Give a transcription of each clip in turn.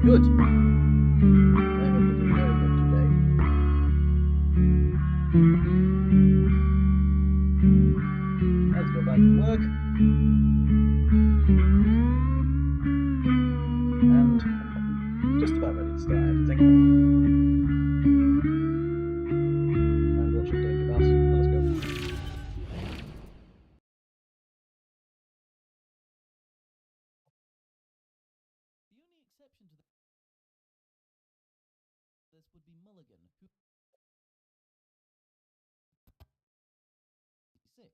Good. I hope you're doing very good today. Let's go back to work. And just about ready to start editing. And watch some Danger Mouse. Let's go. Would be Mulligan, who 6.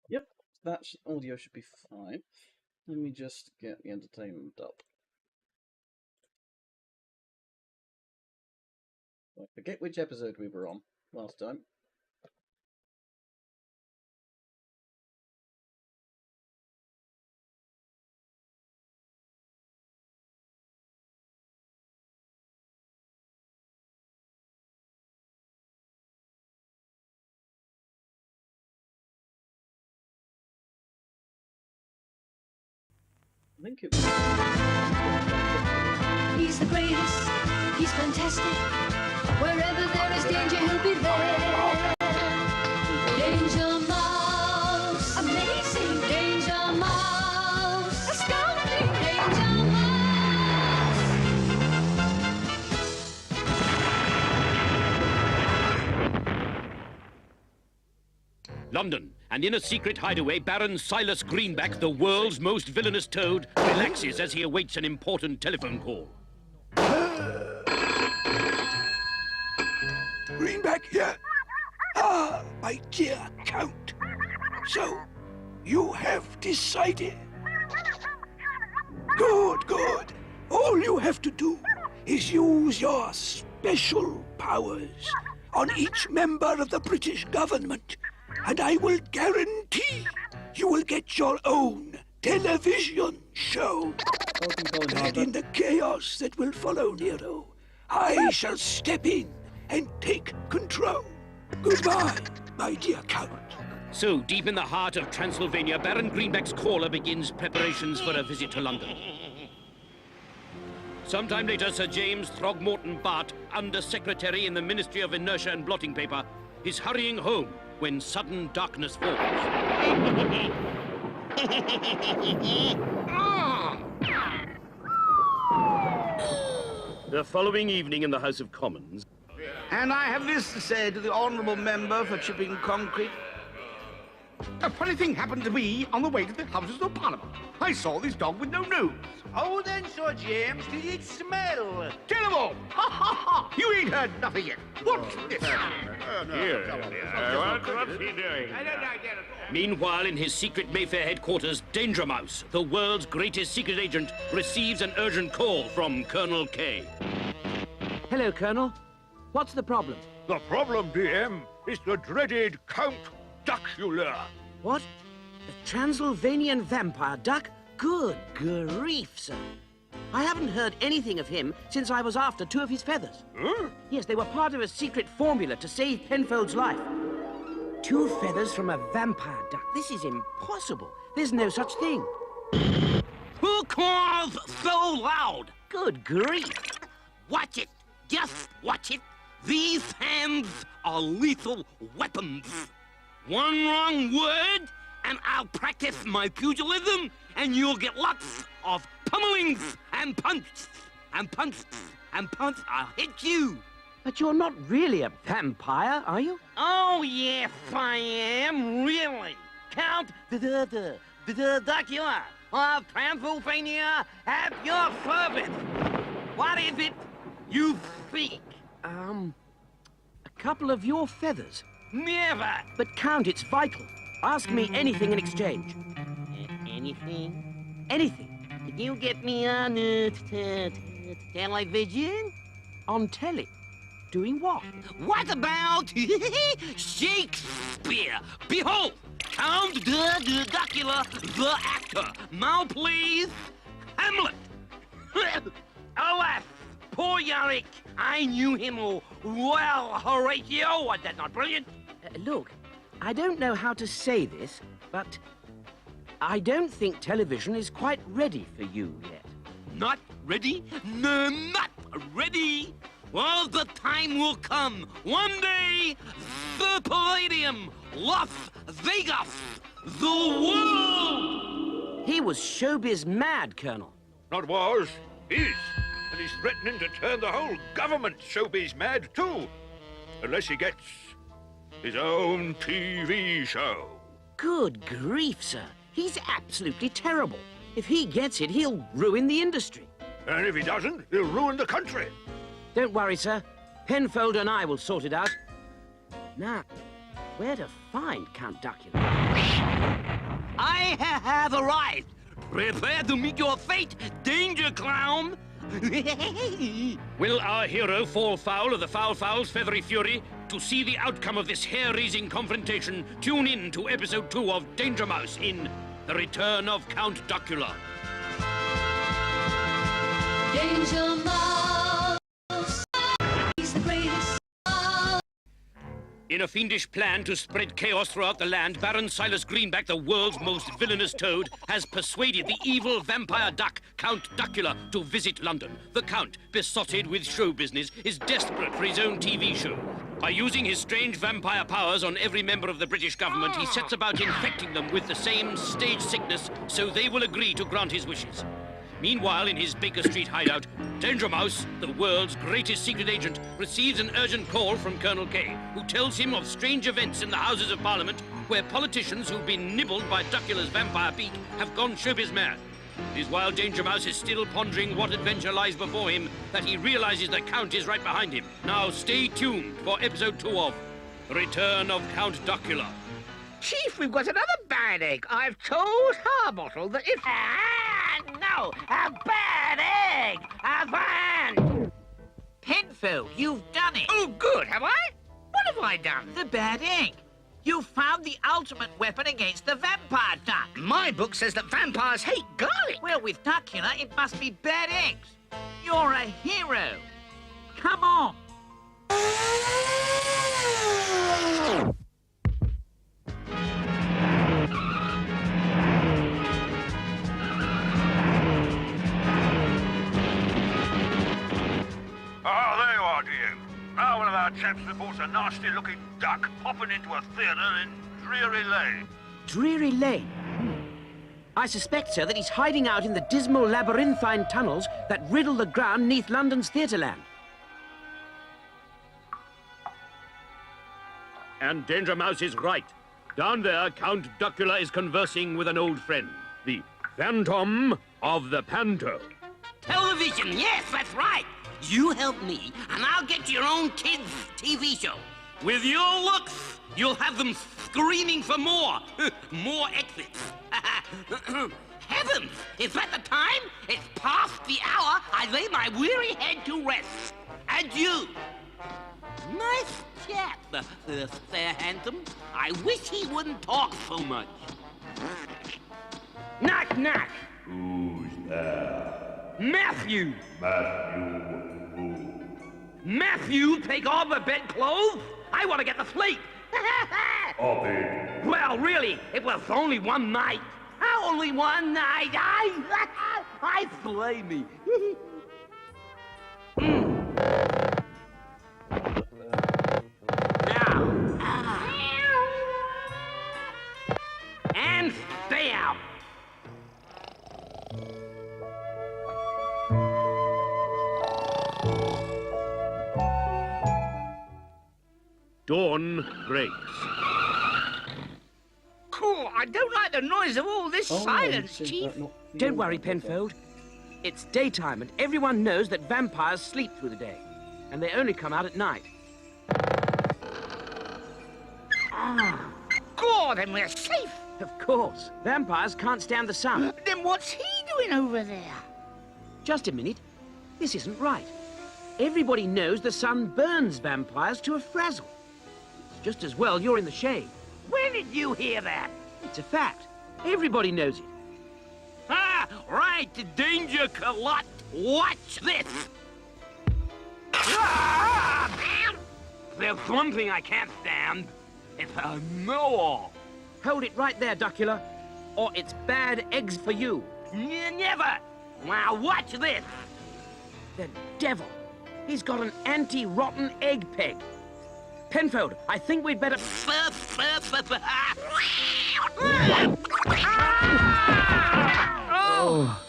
Yep, that audio should be fine. Let me just get the entertainment up. I forget which episode we were on last time. I think it was... He's the greatest, he's fantastic. Wherever there is danger, he'll be there. Danger Mouse, amazing. Danger Mouse, astounding. Danger London, and in a secret hideaway, Baron Silas Greenback, the world's most villainous toad, relaxes as he awaits an important telephone call. Greenback here. Ah, my dear Count. So, you have decided. Good, good. All you have to do is use your special powers on each member of the British government, and I will guarantee you will get your own television show. And in the chaos that will follow, Nero, I shall step in and take control. Goodbye, my dear Count. So, deep in the heart of Transylvania, Baron Greenback's caller begins preparations for a visit to London. Sometime later, Sir James Throgmorton Bart, Under-Secretary in the Ministry of Inertia and Blotting Paper, is hurrying home when sudden darkness falls. The following evening in the House of Commons... And I have this to say to the honourable member for Chipping Concrete. A funny thing happened to me on the way to the Houses of Parliament. I saw this dog with no nose. Oh, then, Sir James, did it smell? Terrible! Ha ha ha! You ain't heard nothing yet. What's this? What's he doing? Meanwhile, in his secret Mayfair headquarters, Danger Mouse, the world's greatest secret agent, receives an urgent call from Colonel K. Hello, Colonel. What's the problem? The problem, DM, is the dreaded Count Duckula. What? A Transylvanian vampire duck? Good grief, sir. I haven't heard anything of him since I was after 2 of his feathers. Huh? Yes, they were part of a secret formula to save Penfold's life. 2 feathers from a vampire duck. This is impossible. There's no such thing. Who calls so loud? Good grief. Watch it. Just watch it. These hands are lethal weapons. One wrong word, and I'll practice my pugilism, and you'll get lots of pummelings and punches, and punches, and punches. I'll hit you. But you're not really a vampire, are you? Oh, yes, I am, really. Count Duckula of Transylvania at your service. What is it you seek? A couple of your feathers. Never. But, Count, it's vital. Ask me anything in exchange. Anything? Anything. Can you get me on television? On telly. Doing what? What about Shakespeare? Behold, Count Duckula, the actor. Now please, Hamlet. Alas, poor Yorick. I knew him well, Horatio. Was that not brilliant? Look, I don't know how to say this, but I don't think television is quite ready for you yet. Not ready? No, not ready. Well, the time will come. One day, the Palladium, Las Vegas, the world! He was showbiz mad, Colonel. Not was, is. And he's threatening to turn the whole government showbiz mad, too. Unless he gets his own TV show. Good grief, sir. He's absolutely terrible. If he gets it, he'll ruin the industry. And if he doesn't, he'll ruin the country. Don't worry, sir. Penfold and I will sort it out. Now, where to find Count Duckula? I have arrived. Prepare to meet your fate, danger clown. Will our hero fall foul of the foul fowl's feathery fury? To see the outcome of this hair-raising confrontation, tune in to episode 2 of Danger Mouse in The Return of Count Duckula. Danger Mouse, he's the greatest. In a fiendish plan to spread chaos throughout the land, Baron Silas Greenback, the world's most villainous toad, has persuaded the evil vampire duck, Count Duckula, to visit London. The Count, besotted with show business, is desperate for his own TV show. By using his strange vampire powers on every member of the British government, he sets about infecting them with the same stage sickness so they will agree to grant his wishes. Meanwhile, in his Baker Street hideout, Danger Mouse, the world's greatest secret agent, receives an urgent call from Colonel K, who tells him of strange events in the Houses of Parliament where politicians who've been nibbled by Duckula's vampire beak have gone showbiz mad. It is while Danger Mouse is still pondering what adventure lies before him that he realizes the Count is right behind him. Now stay tuned for episode 2 of The Return of Count Duckula. Chief, we've got another bad egg. I've told Harbottle that if... No! A bad egg! A van! Penfold, you've done it. Oh, good, have I? What have I done? The bad egg. You found the ultimate weapon against the vampire duck. My book says that vampires hate garlic. Well, with Duckula, it must be bad eggs. You're a hero. Come on. chaps reports a nasty-looking duck popping into a theatre in Drury Lane. Drury Lane? I suspect, sir, that he's hiding out in the dismal labyrinthine tunnels that riddle the ground neath London's Theatreland. And Danger Mouse is right. Down there, Count Duckula is conversing with an old friend, the Phantom of the Panto. Television, yes, that's right. You help me, and I'll get your own kids' TV show. With your looks, you'll have them screaming for more. More exits. Heavens, is that the time? It's past the hour. I lay my weary head to rest. Adieu. Nice chap, the fair handsome. I wish he wouldn't talk so much. Knock, knock. Who's there? Matthew. Matthew who? Matthew, take all the bedclothes? I want to get to sleep. Oppie. Well, really, it was only one night. Only one night. I slay me. Now. And stay out. Dawn breaks. Cool, I don't like the noise of all this silence, you said Chief. that not the Don't old worry, one. Penfold. It's daytime, and everyone knows that vampires sleep through the day, and they only come out at night. Good, then we're safe. Of course. Vampires can't stand the sun. Then what's he doing over there? Just a minute. This isn't right. Everybody knows the sun burns vampires to a frazzle. It's just as well you're in the shade. When did you hear that? It's a fact. Everybody knows it. Ah, right, danger, Calot. Watch this. Ah! There's one thing I can't stand. It's a know-all. Hold it right there, Duckula, or it's bad eggs for you. Never. Now watch this. The devil. He's got an anti-rotten egg peg. Penfold, I think we'd better... Oh.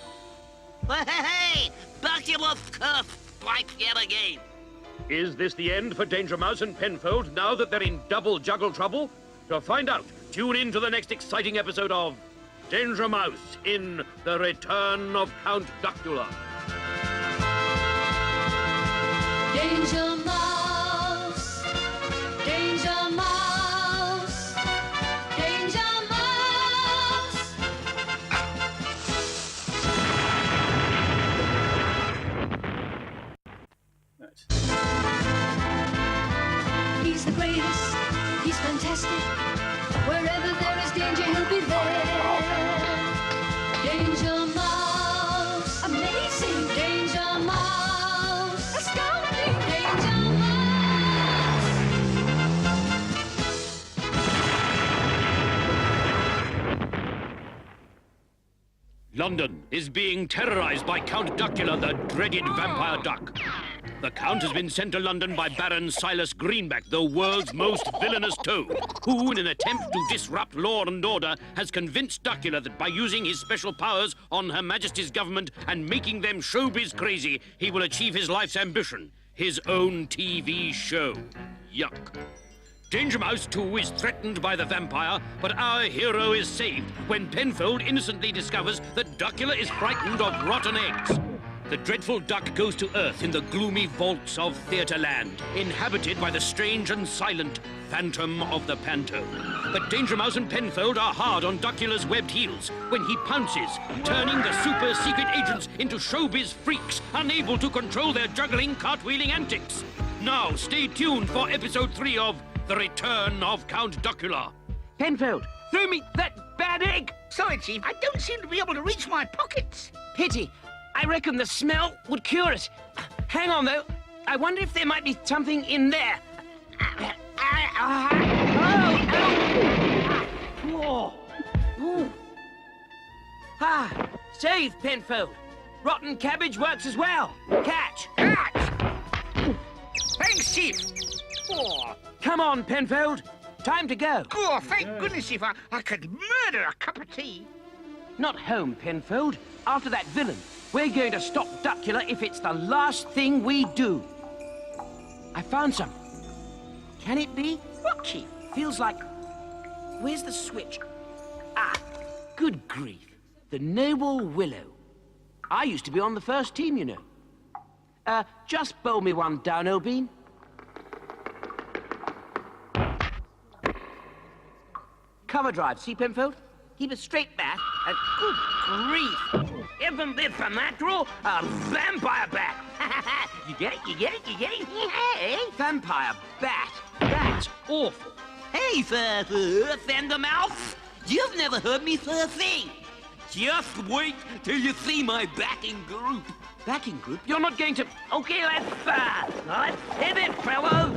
Hey, Duckula's curse strikes yet again. Is this the end for Danger Mouse and Penfold now that they're in double juggle trouble? To find out, tune in to the next exciting episode of Danger Mouse in The Return of Count Duckula. Danger Mouse, Danger Mouse, Danger Mouse. Right. He's the greatest, he's fantastic. Wherever there is danger, he'll be there. Danger Mouse, amazing. Danger Mouse, astounding. Danger Mouse. London is being terrorized by Count Duckula, the dreaded vampire duck. The Count has been sent to London by Baron Silas Greenback, the world's most villainous toad, who, in an attempt to disrupt law and order, has convinced Duckula that by using his special powers on Her Majesty's government and making them showbiz crazy, he will achieve his life's ambition, his own TV show. Yuck. Danger Mouse, too, is threatened by the vampire, but our hero is saved when Penfold innocently discovers that Duckula is frightened of rotten eggs. The dreadful duck goes to Earth in the gloomy vaults of Theatreland, inhabited by the strange and silent Phantom of the Panto. But Danger Mouse and Penfold are hard on Duckula's webbed heels when he pounces, turning the super-secret agents into showbiz freaks, unable to control their juggling, cartwheeling antics. Now, stay tuned for episode 3 of The Return of Count Duckula. Penfold, throw me that bad egg! Sorry, Chief, I don't seem to be able to reach my pockets. Pity. I reckon the smell would cure us. Hang on, though. I wonder if there might be something in there. Ah, save, Penfold. Rotten cabbage works as well. Catch. Catch! Thanks, Chief. Oh, Come on, Penfold. Time to go. oh, thank goodness if I could murder a cup of tea. Not home, Penfold. After that villain. We're going to stop Duckula if it's the last thing we do. I found some. Can it be? What, Chief? Feels like... Where's the switch? Ah, good grief. The Noble Willow. I used to be on the first team, you know. Just bowl me one down, O'Bean. Cover drive, see, Penfold? Keep it straight back, and good grief! Isn't this a natural? A vampire bat! You get it, you get it, you get it? Hey! Vampire bat! That's awful! Hey, Thundermouth! You've never heard me say a thing! Just wait till you see my backing group! Backing group? You're not going to... Okay, let's hit it, fellas!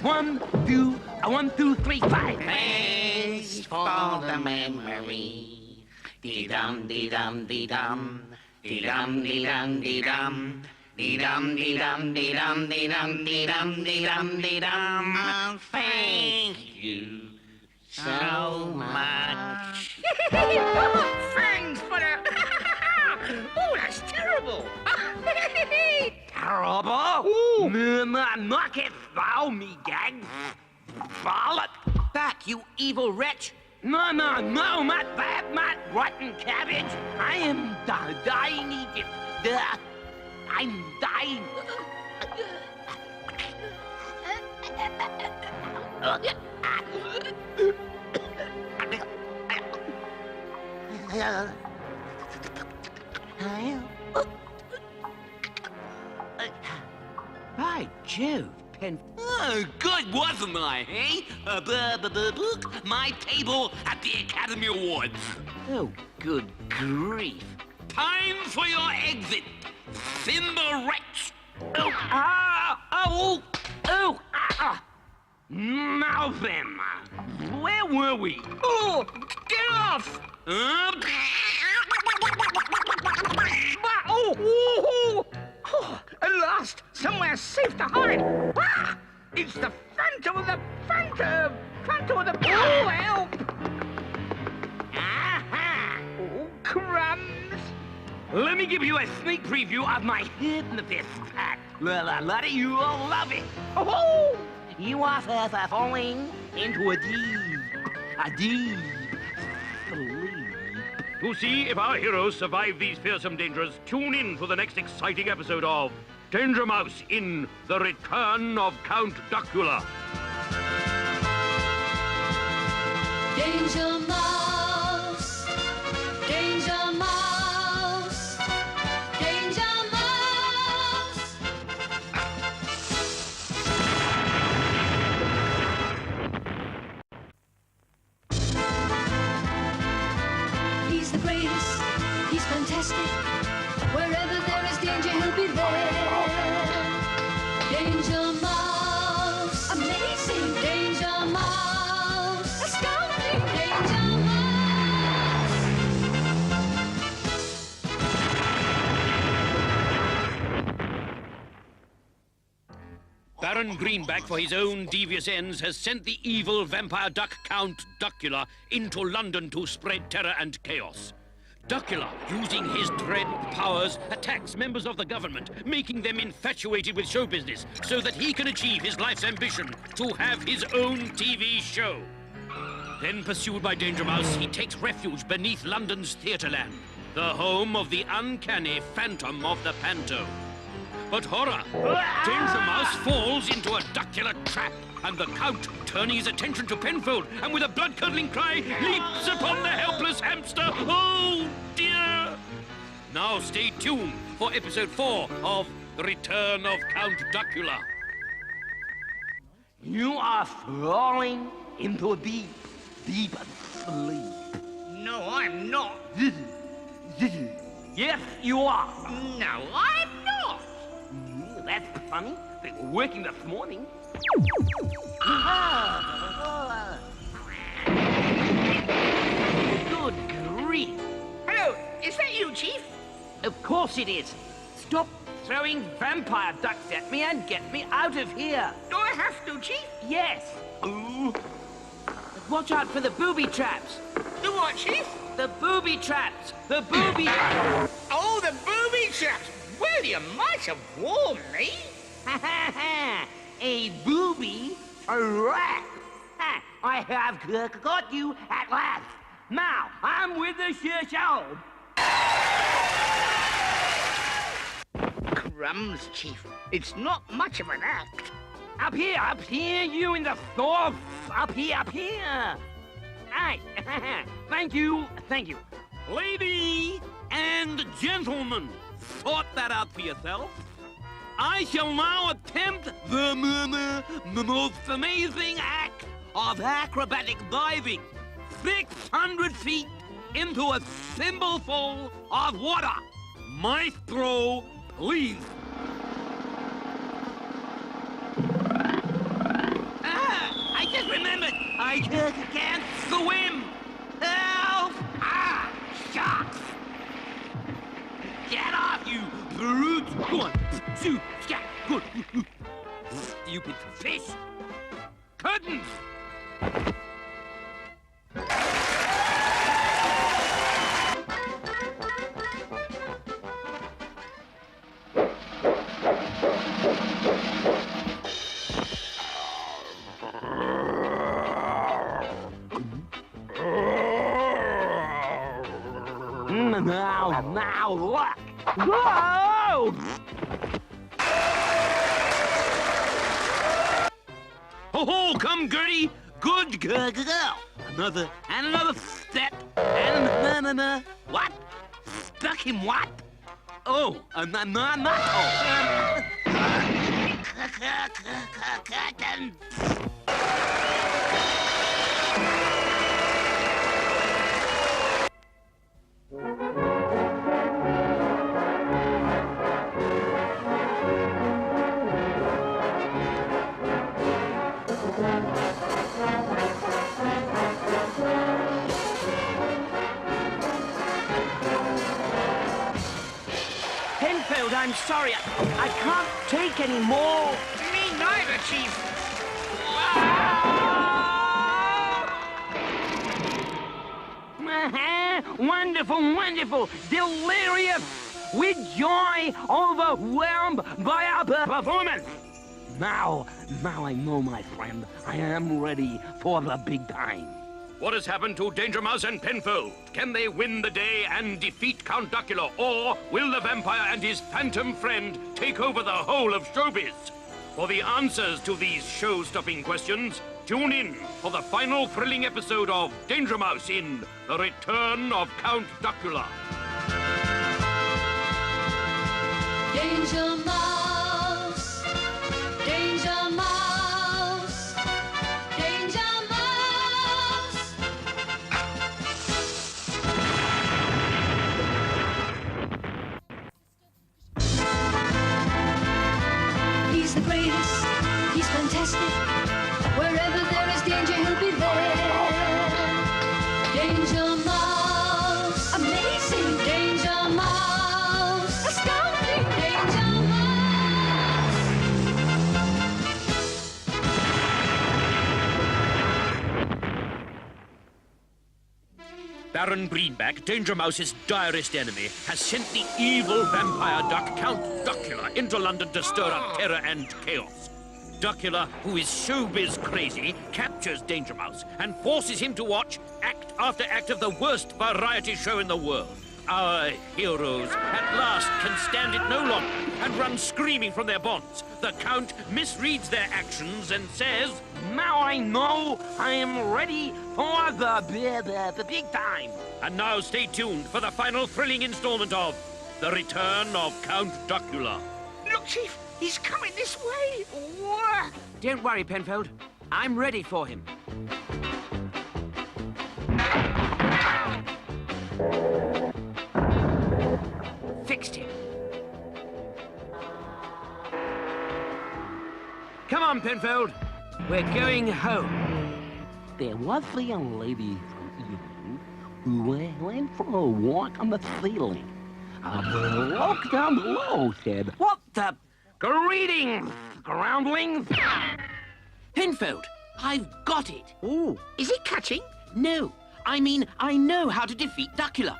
1, 2, 3, 5. Thanks for the memory. Dee-dum, dee-dum, dee-dum. Dee-dum, dee-dum, dee-dum. Dee-dum, dee-dum, dee-dum, dee-dum, dee-dum, dee-dum, dee-dum. Thank you so much. Thanks for the... Oh, that's terrible. Terrible? Knock it foul, me gag. Varlet. Back, you evil wretch. No, Matt, rotten cabbage. I am dying, Egypt. I'm dying. By Jove, Oh, good, wasn't I, eh? My table at the Academy Awards. Oh, good grief. Time for your exit, Simba Wretch. Now then, where were we? Oh, get off! At last, somewhere safe to hide. Ah, it's the Phantom of the Phantom! Phantom of the... Oh, help! Oh, crumbs! Let me give you a sneak preview of my hypnotist pack. Well, you will love it. Oh! You are falling into a deep sleep. To see if our heroes survive these fearsome dangers, tune in for the next exciting episode of Danger Mouse in The Return of Count Duckula. Danger Mouse, Danger Mouse, Danger Mouse. He's the greatest, he's fantastic. Wherever there is danger, he'll be there. Danger Mouse, amazing. Danger Mouse, astounding. Danger Mouse. Baron Greenback, for his own devious ends, has sent the evil vampire duck Count Duckula into London to spread terror and chaos. Duckula, using his dread powers, attacks members of the government, making them infatuated with show business so that he can achieve his life's ambition to have his own TV show. Then, pursued by Danger Mouse, he takes refuge beneath London's Theatreland, the home of the uncanny Phantom of the Panto. But horror! Danger Mouse falls into a Duckula trap, and the Count, turning his attention to Penfold, and with a blood-curdling cry, leaps upon the helpless hamster. Oh, dear! Now stay tuned for episode 4 of The Return of Count Duckula. You are falling into deep sleep. No, I'm not. Yes, you are. No, I'm not. That's funny. They were working this morning. Good grief. Hello, is that you, Chief? Of course it is. Stop throwing vampire ducks at me and get me out of here. Do I have to, Chief? Yes. Ooh. Watch out for the booby traps. The what, Chief? The booby traps. The booby... Oh, the booby traps. Well, you might have warned me. A booby trap. I have caught you at last. Now, I'm with the show. Crumbs, Chief. It's not much of an act. Up here, you in the store. Up here. Aye. Thank you. Lady and gentlemen, sort that out for yourself. I shall now attempt the most amazing act of acrobatic diving. 600 feet into a thimbleful of water. Maestro, please. I just remembered. I can't swim. Help! Sharks! Get off, you brute! One, two, scat, good. Stupid fish! Curtains! Now, look! Whoa! Ho, come, Gertie! Good girl! Another step, and what? Stuck him what? Oh, Curtain. Penfield, I'm sorry. I can't take any more. Me neither, Chief. Wonderful, delirious, with joy, overwhelmed by our performance. Now I know, my friend, I am ready for the big time. What has happened to Danger Mouse and Penfold? Can they win the day and defeat Count Duckula? Or will the vampire and his phantom friend take over the whole of showbiz? For the answers to these show-stopping questions, tune in for the final thrilling episode of Danger Mouse in The Return of Count Duckula. Danger Mouse, Danger Mouse, Danger Mouse. He's the greatest, he's fantastic. Wherever there is danger, he'll be there. Danger Mouse, amazing. Danger Mouse, astounding. Danger Mouse. Baron Greenback, Danger Mouse's direst enemy, has sent the evil vampire duck Count Duckula into London to stir up terror and chaos. Duckula, who is showbiz crazy, captures Danger Mouse and forces him to watch act after act of the worst variety show in the world. Our heroes at last can stand it no longer and run screaming from their bonds. The Count misreads their actions and says, Now I know I am ready for the big time. And now stay tuned for the final thrilling installment of The Return of Count Duckula. Look, Chief, he's coming this way. Whoa. Don't worry, Penfold. I'm ready for him. Fixed him. Come on, Penfold. We're going home. There was a young lady from Evening who went for a walk on the ceiling. Look down below, Seb. What the? Greetings, groundlings. Penfold, I've got it. Ooh, is it catching? No, I mean, I know how to defeat Duckula.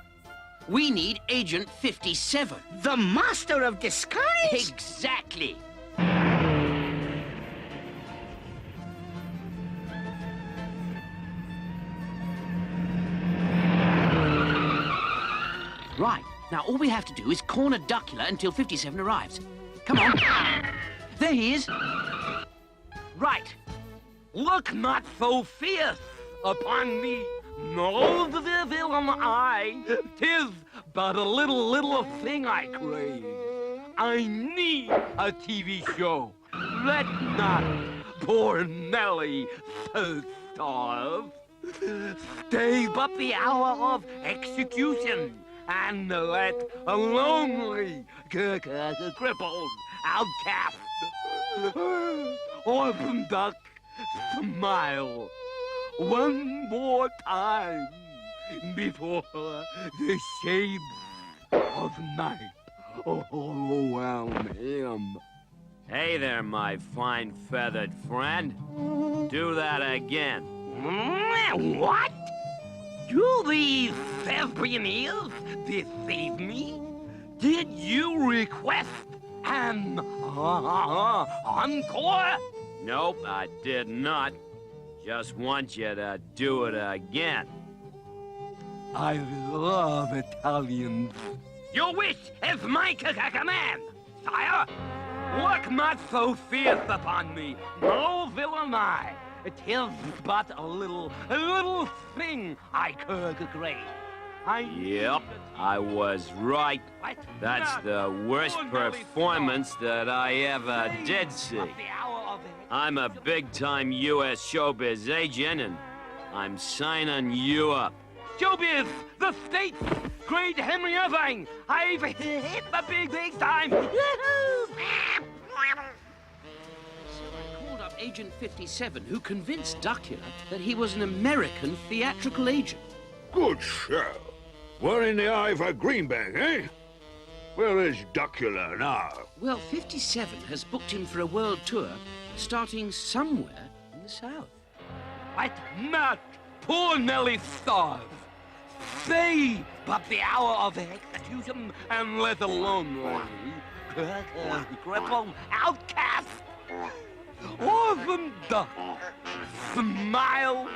We need Agent 57. The master of disguise? Exactly. Right, now all we have to do is corner Duckula until 57 arrives. Come on. There he is. Right. Look not so fierce upon me. No villain I. 'Tis but a little thing I crave. I need a TV show. Let not poor Nellie starve. Stay but the hour of execution, and let a lonely, crippled outcast, orphan duck, smile one more time before the shades of night overwhelm him. Hey there, my fine feathered friend. Do that again. What? Do these thespian ears deceive me? Did you request an encore? Nope, I did not. Just want you to do it again. I love Italians. Your wish is my command, Sire, look not so fierce upon me. No villain I. 'Tis but a little thing I crave. Yep, I was right. That's the worst performance that I ever did see. I'm a big-time U.S. showbiz agent, and I'm signing you up. Showbiz, the state's great Henry Irving. I've hit the big time. Agent 57, who convinced Duckula that he was an American theatrical agent. Good show. We're in the eye for Greenback, eh? Where is Duckula now? Well, 57 has booked him for a world tour starting somewhere in the South. Let not poor Nellie starve. Stay but the hour of execution, and let alone crippled outcast, orphan duck, smile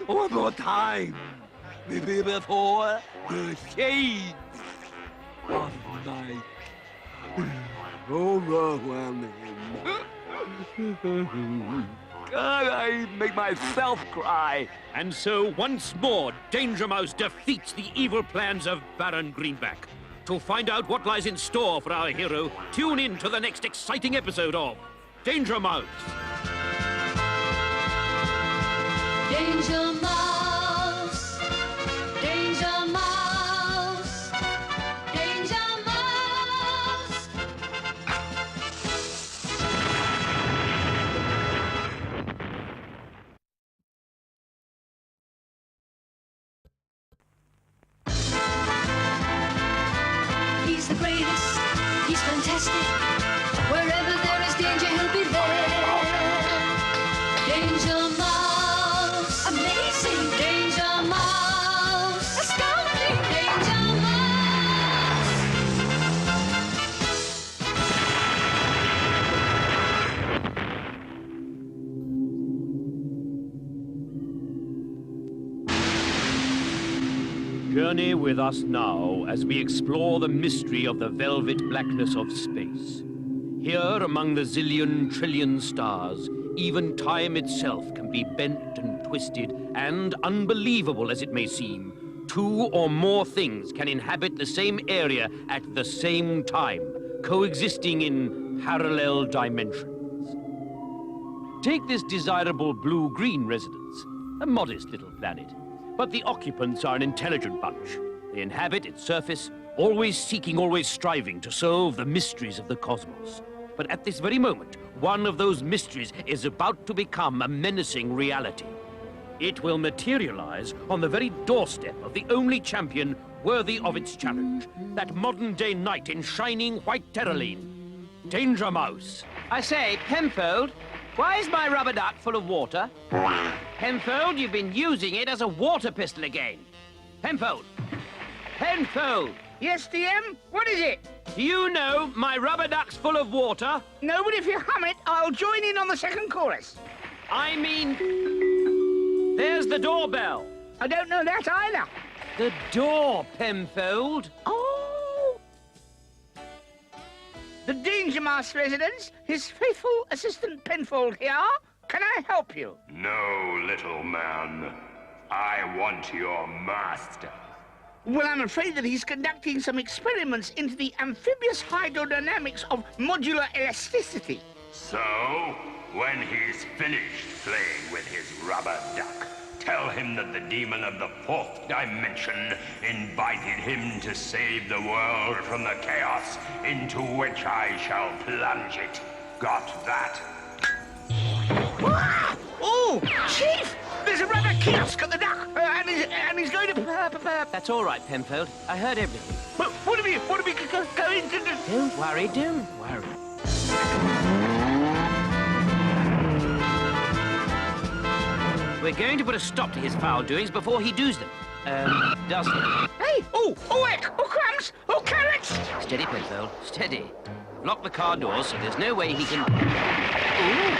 one more time before the shades of night overwhelm him. God, I make myself cry. And so, once more, Danger Mouse defeats the evil plans of Baron Greenback. To find out what lies in store for our hero, tune in to the next exciting episode of Danger Mouse. Danger Mouse, Danger Mouse, Danger Mouse. He's the greatest, he's fantastic. Wherever there is danger, he'll be there. Danger Mouse, amazing. Danger Mouse, astounding. Danger Mouse. Journey with us now as we explore the mystery of the velvet blackness of space. Here, among the zillion trillion stars, even time itself can be bent and twisted, and, unbelievable as it may seem, two or more things can inhabit the same area at the same time, coexisting in parallel dimensions. Take this desirable blue-green residence, a modest little planet, but the occupants are an intelligent bunch. They inhabit its surface, always seeking, always striving to solve the mysteries of the cosmos. But at this very moment, one of those mysteries is about to become a menacing reality. It will materialize on the very doorstep of the only champion worthy of its challenge. That modern-day knight in shining white terraline. Danger Mouse. I say, Penfold, why is my rubber duck full of water? Penfold, you've been using it as a water pistol again. Penfold! Penfold! Yes, DM? What is it? Do you know my rubber duck's full of water? No, but if you hum it, I'll join in on the second chorus. I mean, there's the doorbell. I don't know that either. The door, Penfold. Oh! The Danger Mouse residence, his faithful assistant Penfold here. Can I help you? No, little man. I want your master. Well, I'm afraid that he's conducting some experiments into the amphibious hydrodynamics of modular elasticity. So, when he's finished playing with his rubber duck, tell him that the demon of the fourth dimension invited him to save the world from the chaos into which I shall plunge it. Got that? Ah! Oh, Chief! There's a rubber kiosk at the dock, and he's going to... That's all right, Penfold. I heard everything. What are we going to do? Don't worry, don't worry. We're going to put a stop to his foul doings before he does them. Does he? Hey! Oh, crumbs! Oh, carrots! Steady, Penfold, steady. Lock the car doors so there's no way he can... Ooh!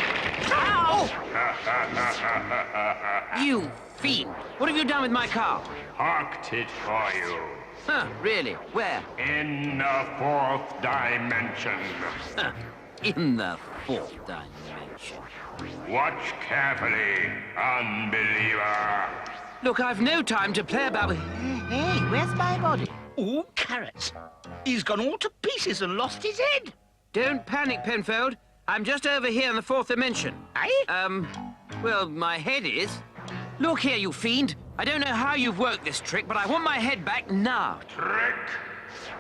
Ow! You fiend! What have you done with my car? Parked it for you. Huh, really? Where? In the fourth dimension. Huh, in the fourth dimension. Watch carefully, unbeliever. Look, I've no time to play about with... Hey, where's my body? Oh, carrots! He's gone all to pieces and lost his head. Don't panic, Penfold. I'm just over here in the fourth dimension. Eh? Well, my head is. Look here, you fiend. I don't know how you've worked this trick, but I want my head back now. Trick?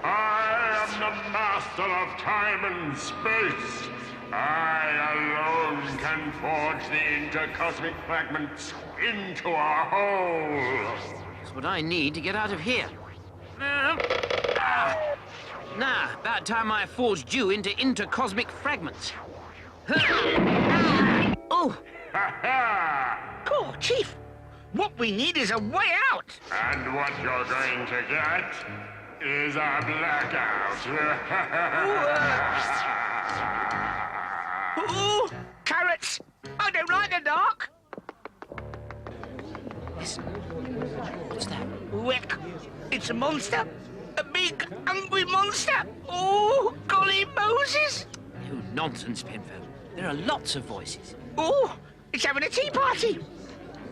I am the master of time and space. I alone can forge the intercosmic fragments into a whole. That's what I need to get out of here. Now, about time I forged you into intercosmic fragments. Oh! Oh, Chief! What we need is a way out! And what you're going to get is a blackout. Ooh, carrots! I don't like the dark! What's that? Wick! It's a monster! A big, hungry monster! Oh, golly Moses! No nonsense, Penfold. There are lots of voices. Oh, it's having a tea party!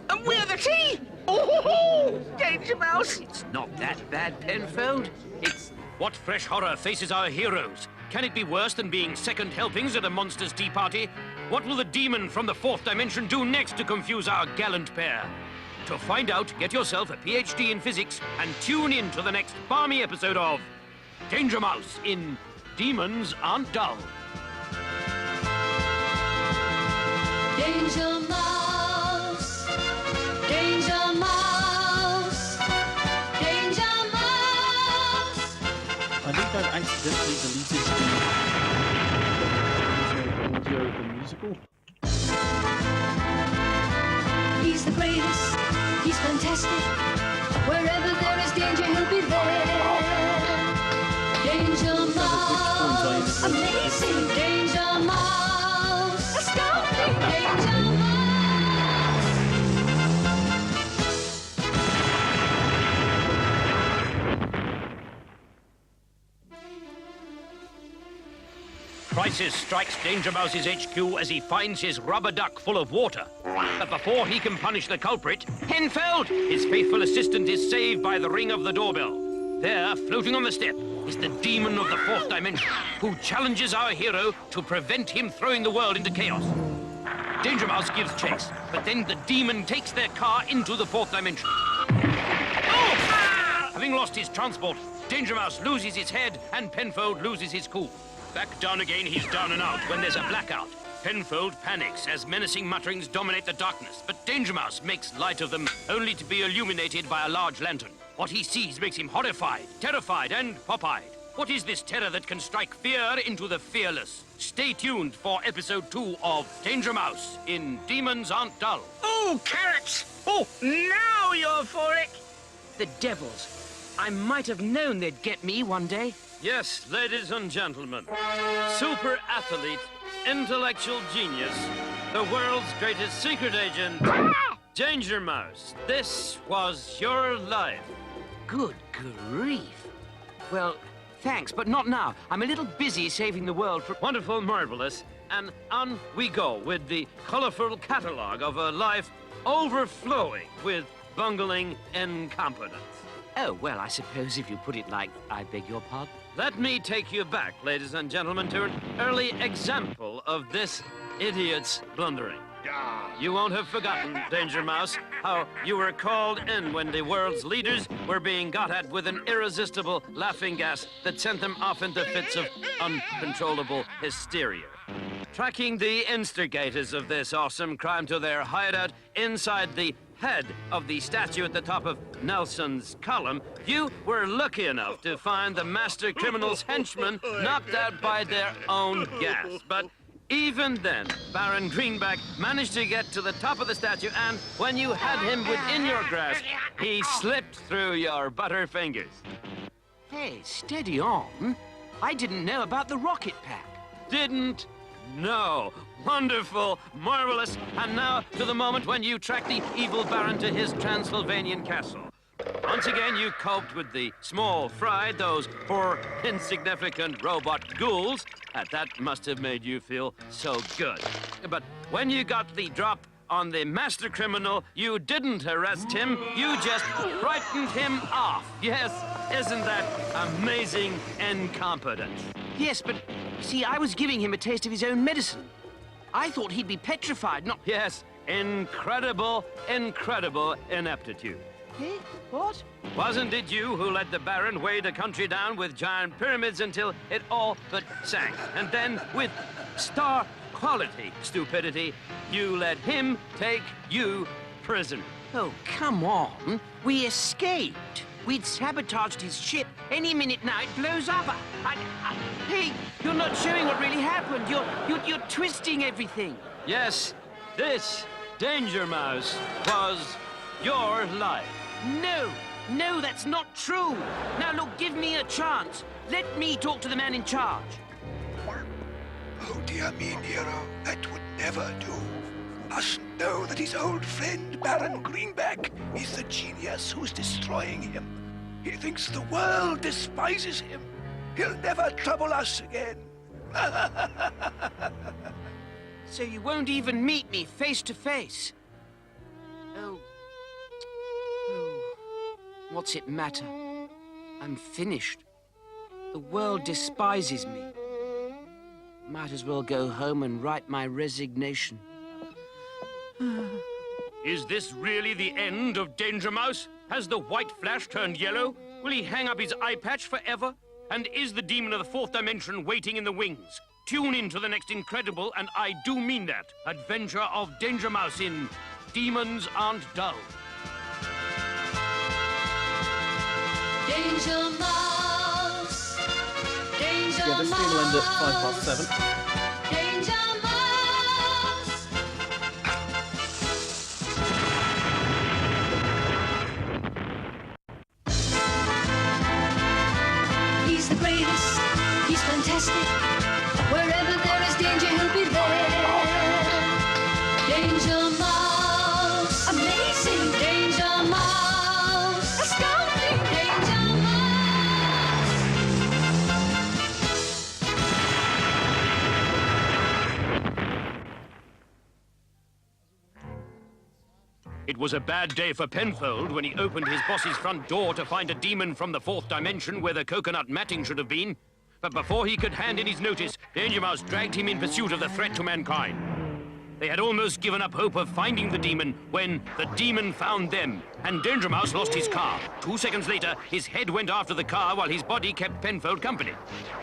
And we're the tea! Oh, Danger Mouse! It's not that bad, Penfold. It's... What fresh horror faces our heroes? Can it be worse than being second helpings at a monster's tea party? What will the demon from the fourth dimension do next to confuse our gallant pair? To find out, get yourself a PhD in physics and tune in to the next balmy episode of Danger Mouse in Demons Aren't Dull. Danger Mouse, Danger Mouse, Danger Mouse. I think I've accidentally deleted the audio of the musical. He's the greatest, he's fantastic. Wherever there is danger, he'll be there. Danger Mouse, amazing. Danger Mouse, astounding. Danger Mouse. Crisis strikes Danger Mouse's HQ as he finds his rubber duck full of water. But before he can punish the culprit, Penfold! his faithful assistant is saved by the ring of the doorbell. There, floating on the step, is the demon of the fourth dimension, who challenges our hero to prevent him throwing the world into chaos. Danger Mouse gives chase, but then the demon takes their car into the fourth dimension. Oh! Having lost his transport, Danger Mouse loses his head and Penfold loses his cool. Back down again, he's down and out when there's a blackout. Penfold panics as menacing mutterings dominate the darkness, but Danger Mouse makes light of them, only to be illuminated by a large lantern. What he sees makes him horrified, terrified, and pop-eyed. What is this terror that can strike fear into the fearless? Stay tuned for episode 2 of Danger Mouse in Demons Aren't Dull. Oh, carrots! Oh, now you're for it! The devils. I might have known they'd get me one day. Yes, ladies and gentlemen, super athlete, intellectual genius, the world's greatest secret agent, Danger Mouse. This was your life. Good grief. Well, thanks, but not now. I'm a little busy saving the world from... Wonderful, marvelous, and on we go with the colorful catalogue of a life overflowing with bungling incompetence. Oh, well, I suppose if you put it like, I beg your pardon. Let me take you back, ladies and gentlemen, to an early example of this idiot's blundering. You won't have forgotten, Danger Mouse, how you were called in when the world's leaders were being got at with an irresistible laughing gas that sent them off into fits of uncontrollable hysteria. Tracking the instigators of this awesome crime to their hideout inside the head of the statue at the top of Nelson's column, you were lucky enough to find the master criminal's henchmen knocked out by their own gas. But even then, Baron Greenback managed to get to the top of the statue, and when you had him within your grasp, he slipped through your butterfingers. Hey, steady on. I didn't know about the rocket pack. Didn't know. Wonderful, marvelous, and now to the moment when you track the evil Baron to his Transylvanian castle. Once again, you coped with the small fry, those poor, insignificant robot ghouls. That must have made you feel so good. But when you got the drop on the master criminal, you didn't arrest him, you just frightened him off. Yes, isn't that amazing incompetence? Yes, but, see, I was giving him a taste of his own medicine. I thought he'd be petrified, not... Yes, incredible, incredible ineptitude. Eh? What? Wasn't it you who let the Baron weigh the country down with giant pyramids until it all but sank? And then, with star-quality stupidity, you let him take you prisoner. Oh, come on. We escaped. We'd sabotaged his ship. Any minute now, it blows up. Hey, you're not showing what really happened. You're twisting everything. Yes, this, Danger Mouse, was your life. No, that's not true. Now, look, give me a chance. Let me talk to the man in charge. Oh, dear me, Nero, that would never do. Must know that his old friend, Baron Greenback, is the genius who's destroying him. He thinks the world despises him. He'll never trouble us again. So you won't even meet me face to face? Oh, what's it matter? I'm finished. The world despises me. Might as well go home and write my resignation. Is this really the end of Danger Mouse? Has the white flash turned yellow? Will he hang up his eye patch forever? And is the demon of the fourth dimension waiting in the wings? Tune in to the next incredible, and I do mean that, adventure of Danger Mouse in Demons Aren't Dull. Danger Mouse. Danger Yeah, this stream will end at 7:05. Danger Mouse. He's the greatest. He's fantastic. Wherever there is danger, he'll be there. Danger Mouse. Amazing. Danger Mouse. Astounding. Danger Mouse. It was a bad day for Penfold when he opened his boss's front door to find a demon from the fourth dimension where the coconut matting should have been. But before he could hand in his notice, Danger Mouse dragged him in pursuit of the threat to mankind. They had almost given up hope of finding the demon when the demon found them, and Danger Mouse lost his car. 2 seconds later, his head went after the car while his body kept Penfold company.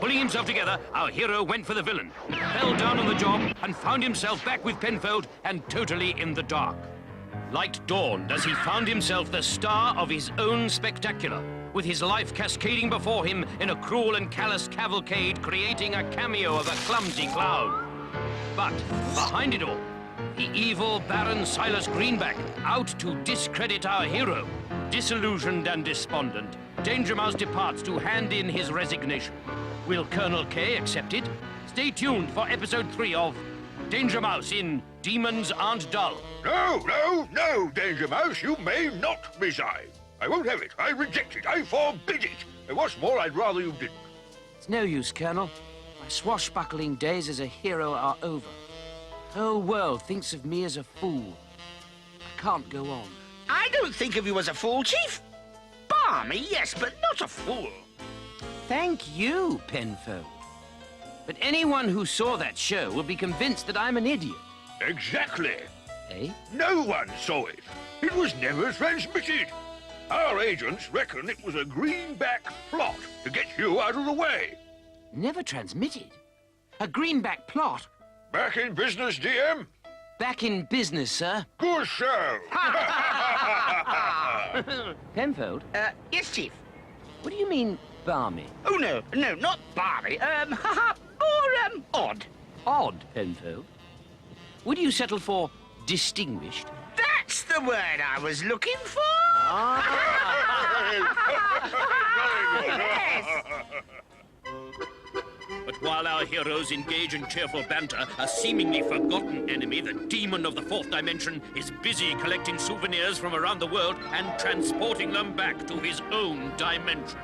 Pulling himself together, our hero went for the villain, fell down on the job, and found himself back with Penfold and totally in the dark. Light dawned as he found himself the star of his own spectacular, with his life cascading before him in a cruel and callous cavalcade, creating a cameo of a clumsy clown. But behind it all, the evil Baron Silas Greenback, out to discredit our hero. Disillusioned and despondent, Danger Mouse departs to hand in his resignation. Will Colonel K accept it? Stay tuned for episode 3 of Danger Mouse in Demons Aren't Dull. No, no, no, Danger Mouse, you may not resign. I won't have it. I reject it. I forbid it. And what's more, I'd rather you didn't. It's no use, Colonel. My swashbuckling days as a hero are over. The whole world thinks of me as a fool. I can't go on. I don't think of you as a fool, Chief. Balmy, yes, but not a fool. Thank you, Penfold. But anyone who saw that show will be convinced that I'm an idiot. Exactly. Eh? No one saw it. It was never transmitted. Our agents reckon it was a greenback plot to get you out of the way. Never transmitted? A greenback plot? Back in business, DM? Back in business, sir. Good show. Penfold? Yes, Chief. What do you mean, balmy? Oh, no, not balmy. More, odd. Odd, Penfold? Would you settle for distinguished? That's the word I was looking for. Yes. But while our heroes engage in cheerful banter, a seemingly forgotten enemy, the demon of the 4th dimension, is busy collecting souvenirs from around the world and transporting them back to his own dimension.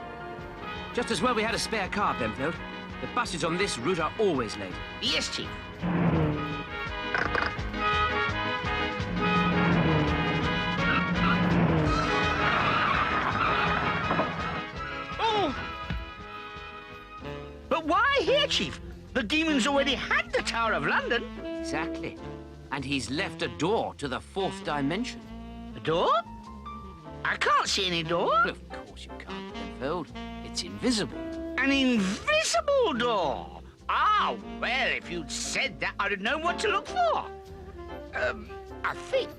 Just as well we had a spare car, Penfold. The buses on this route are always late. Yes, Chief. Oh! But why here, Chief? The demons already had the Tower of London. Exactly. And he's left a door to the 4th dimension. A door? I can't see any door. Well, of course you can't, Penfold. It's invisible. An invisible door? Ah, well, if you'd said that, I'd have known what to look for. I think.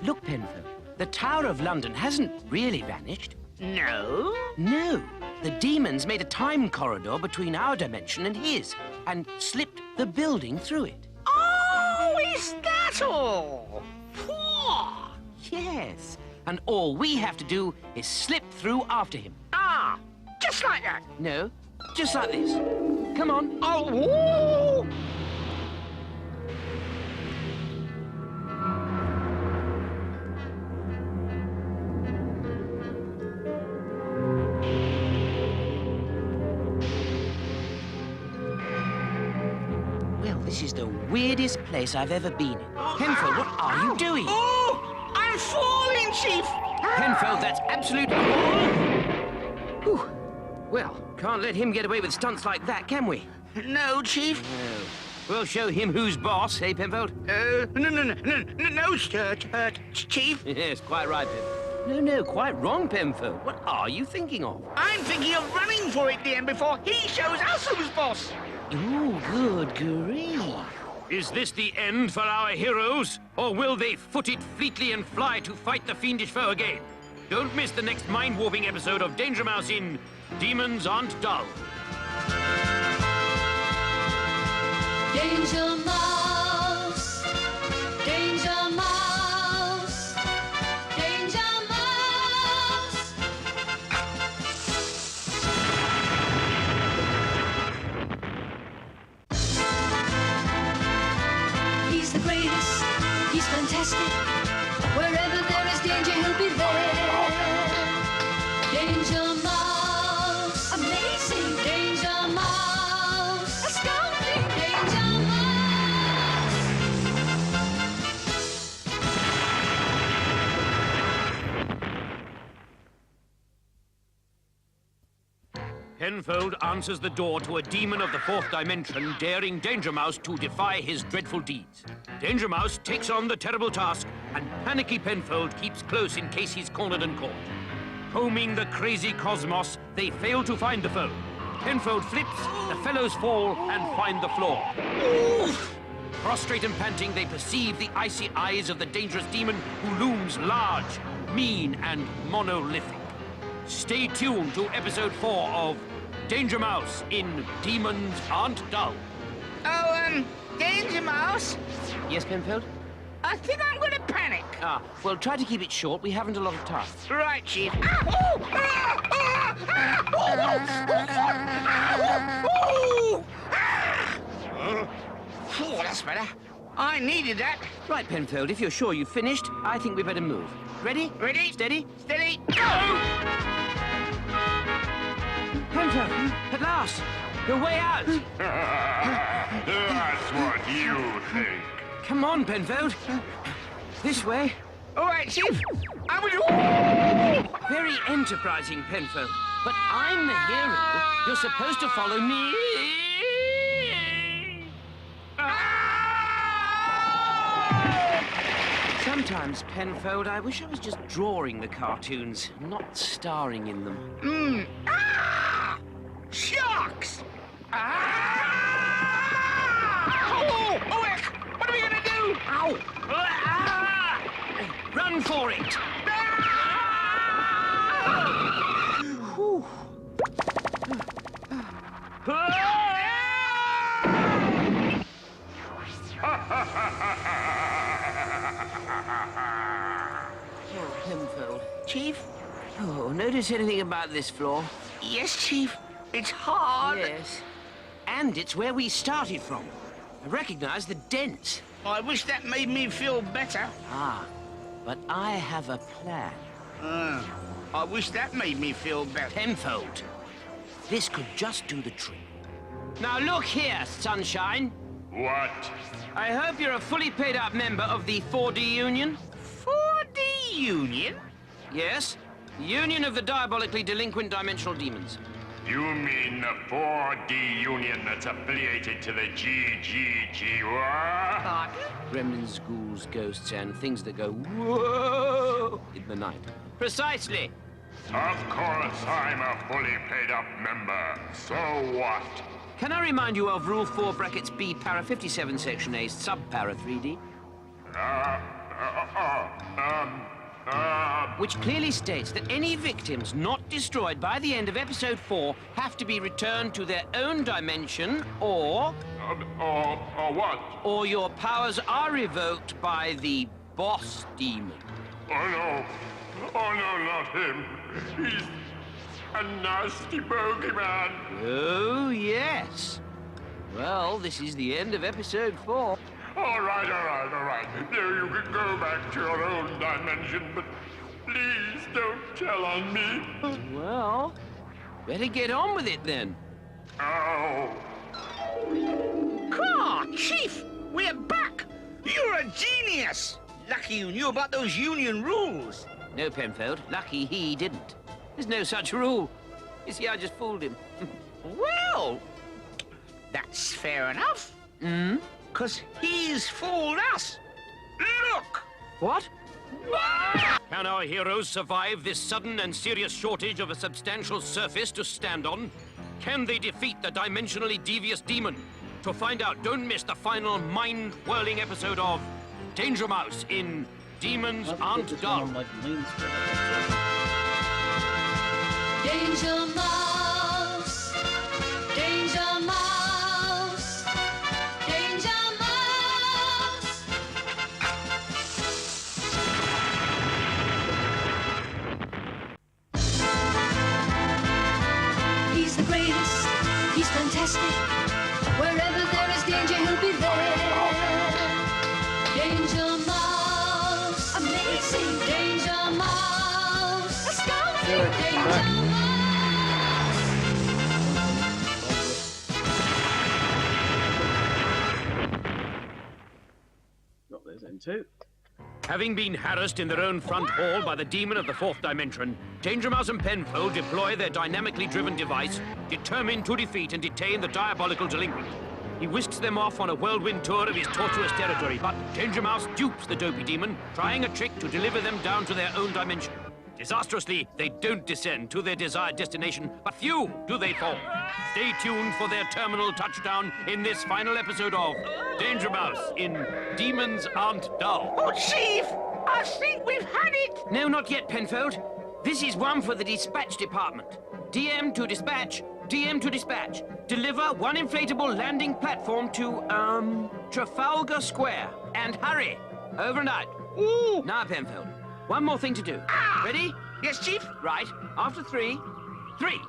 Look, Penfold, the Tower of London hasn't really vanished. No? No. The demons made a time corridor between our dimension and his, and slipped the building through it. Oh, is that all? Whoa. Yes. And all we have to do is slip through after him. Ah, just like that. No, just like this. Come on. Oh, whoa. Well, this is the weirdest place I've ever been in. Penfold, what are you doing? Oh, I'm falling, Chief. Penfold, that's absolute... Whew. Well, can't let him get away with stunts like that, can we? No, Chief. No. We'll show him who's boss, eh, Penfold? No, Chief. Yes, quite right, Penfold. No, quite wrong, Penfold. What are you thinking of? I'm thinking of running for it, DM, before he shows us who's boss. Ooh, good grief. Is this the end for our heroes? Or will they foot it fleetly and fly to fight the fiendish foe again? Don't miss the next mind-warping episode of Danger Mouse in Demons Aren't Dull. Danger Mouse, Danger Mouse, Danger Mouse. He's the greatest, he's fantastic. Wherever there is danger, he'll be there. Danger Mouse, amazing. Danger Mouse, astounding. Danger Mouse. Penfold answers the door to a demon of the 4th dimension, daring Danger Mouse to defy his dreadful deeds. Danger Mouse takes on the terrible task, and panicky Penfold keeps close in case he's cornered and caught. Combing the crazy cosmos, they fail to find the foe. Penfold flips, the fellows fall and find the floor. Oof! Prostrate and panting, they perceive the icy eyes of the dangerous demon who looms large, mean, and monolithic. Stay tuned to episode 4 of Danger Mouse in Demons Aren't Dull. Oh, Danger Mouse? Yes, Penfold? I think I'm gonna panic. Ah, well, try to keep it short. We haven't a lot of time. Right, Chief. Oh, that's better. I needed that. Right, Penfold, if you're sure you've finished, I think we better move. Ready? Ready? Steady? Steady, go! Penfold, at last! Your way out! That's what you think. Come on, Penfold. This way. All right, Chief. I will... Very enterprising, Penfold. But I'm the hero. You're supposed to follow me. Sometimes, Penfold, I wish I was just drawing the cartoons, not starring in them. Sharks! Oh, Wick! What are we gonna do? Ow! Run for it! Whew. Oh, Penfold. Chief? Oh, notice anything about this floor? Yes, Chief. It's hard. Yes. And it's where we started from. I recognize the dents. I wish that made me feel better. Ah, but I have a plan. I wish that made me feel better. Tenfold. This could just do the trick. Now look here, Sunshine. What? I hope you're a fully paid up member of the 4D Union. 4D Union? Yes, the Union of the Diabolically Delinquent Dimensional Demons. You mean the 4D Union that's affiliated to the GGG? What? Gremlins, ghouls, ghosts, and things that go whoa in the night. Precisely. Of course I'm a fully paid up member. So what? Can I remind you of Rule 4 brackets B para 57 section A sub para 3D? Which clearly states that any victims not destroyed by the end of episode 4 have to be returned to their own dimension, or what? or your powers are revoked by the boss demon. Oh no, not him. He's a nasty bogeyman. Oh, yes. Well, this is the end of episode 4. All right. Now you can go back to your own dimension, but please don't tell on me. Well, better get on with it then. Oh. Caw, Chief! We're back! You're a genius! Lucky you knew about those union rules. No, Penfold. Lucky he didn't. There's no such rule. You see, I just fooled him. Well, that's fair enough. Because he's fooled us. Look! What? Can our heroes survive this sudden and serious shortage of a substantial surface to stand on? Can they defeat the dimensionally devious demon? To find out, don't miss the final mind-whirling episode of Danger Mouse in Demons Aren't Dull. Danger Mouse, Danger Mouse, Danger Mouse. He's the greatest, he's fantastic. Wherever there is danger, he'll be there. Danger Mouse, amazing. Danger Mouse, astounding. Danger Mouse. Got those in too. Having been harassed in their own front hall by the demon of the fourth dimension, Danger Mouse and Penfold deploy their dynamically driven device, determined to defeat and detain the diabolical delinquent. He whisks them off on a whirlwind tour of his tortuous territory, but Danger Mouse dupes the dopey demon, trying a trick to deliver them down to their own dimension. Disastrously, they don't descend to their desired destination, but few do they fall. Stay tuned for their terminal touchdown in this final episode of Danger Mouse in Demons Aren't Dull. Oh, Chief! I think we've had it! No, not yet, Penfold. This is one for the dispatch department. DM to dispatch. DM to dispatch. Deliver one inflatable landing platform to, Trafalgar Square. And hurry. Over and out. Ooh! Now, Penfold, one more thing to do. Ah! Ready? Yes, Chief? Right. After 3. 3.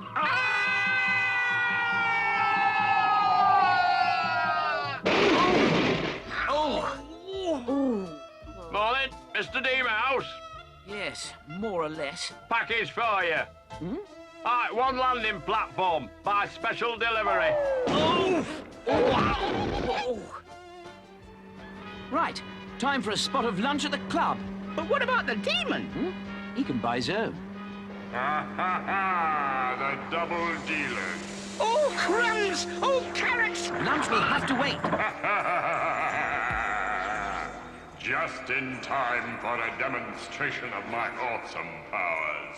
Morning, Mr. D-Mouse. Yes, more or less. Package for you. Right, one landing platform by special delivery. Right. Time for a spot of lunch at the club. But what about the demon? He can buy his own. Ha ha ha! The double dealers. Oh, crumbs! Oh, carrots! Lunch will have to wait. Just in time for a demonstration of my awesome powers.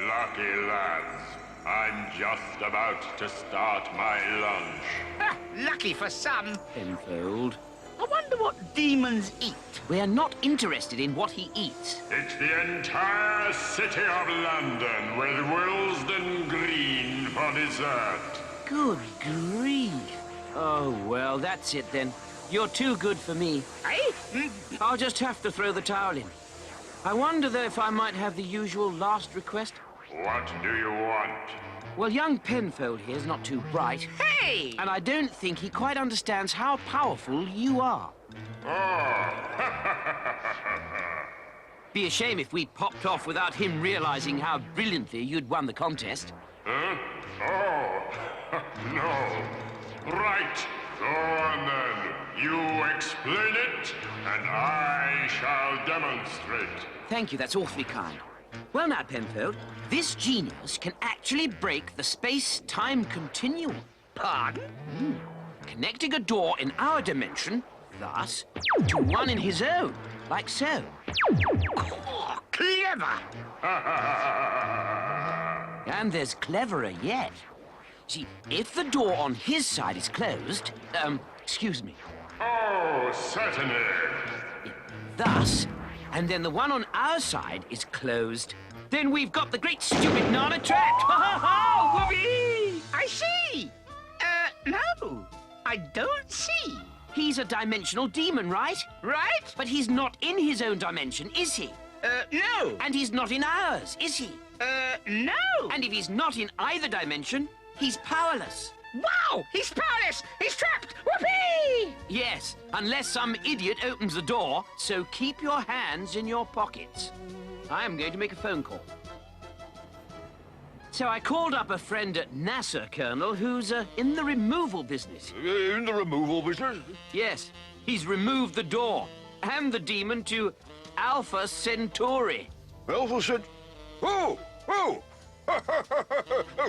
Lucky lads, I'm just about to start my lunch. Ah, lucky for some. Penfold. I wonder what demons eat. We are not interested in what he eats. It's the entire city of London with Willesden Green for dessert. Good grief. Oh, well, that's it then. You're too good for me. Eh? I'll just have to throw the towel in. I wonder, though, if I might have the usual last request. What do you want? Well, young Penfold here's not too bright. Hey! And I don't think he quite understands how powerful you are. Oh! Be a shame if we popped off without him realizing how brilliantly you'd won the contest. Huh? Oh! No. Right. Go on then. You explain it, and I shall demonstrate. Thank you, that's awfully kind. Well now, Penfold, this genius can actually break the space-time continuum. Pardon? Connecting a door in our dimension, thus, to one in his own, like so. Oh, clever! And there's cleverer yet. See, if the door on his side is closed, excuse me, Oh, certainly. thus, and then the one on our side is closed, then we've got the great stupid Nana trapped! Ha ha ha! Whoopee! I see! No, I don't see. He's a dimensional demon, right? Right? But he's not in his own dimension, is he? No. And he's not in ours, is he? No. And if he's not in either dimension, he's powerless. Wow! He's powerless! He's trapped! Whoopee! Yes, unless some idiot opens the door, so keep your hands in your pockets. I am going to make a phone call. So I called up a friend at NASA, Colonel, who's in the removal business. In the removal business? Yes, he's removed the door and the demon to Alpha Centauri. Alpha said, oh! Oh,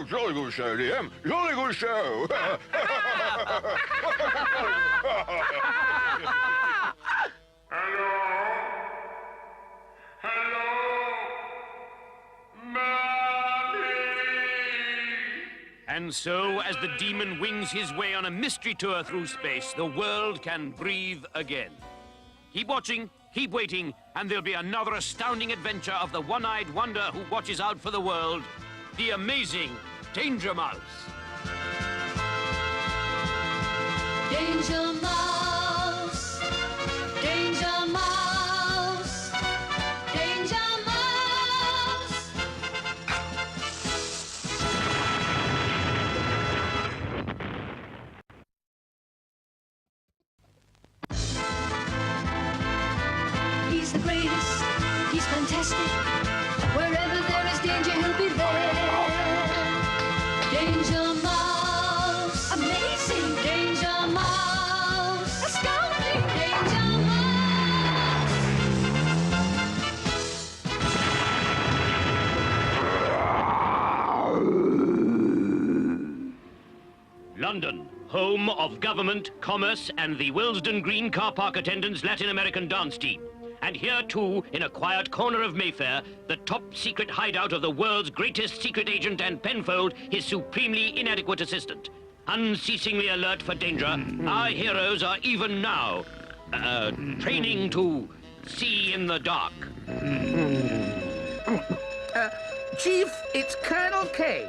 jolly good show, DM. Jolly good show. Hello? Hello? Mommy? And so, as the demon wings his way on a mystery tour through space, the world can breathe again. Keep watching, keep waiting, and there'll be another astounding adventure of the one-eyed wonder who watches out for the world, the amazing Danger Mouse. Danger Mouse, Danger Mouse, Danger Mouse. He's the greatest, he's fantastic. Wherever there is danger, he'll be there. Danger Mouse, amazing. Danger Mouse, astounding. Danger Mouse. London, home of government, commerce, and the Willesden Green car park attendants' Latin American dance team. And here, too, in a quiet corner of Mayfair, the top-secret hideout of the world's greatest secret agent and Penfold, his supremely inadequate assistant. Unceasingly alert for danger, our heroes are even now training to see in the dark. Chief, it's Colonel K.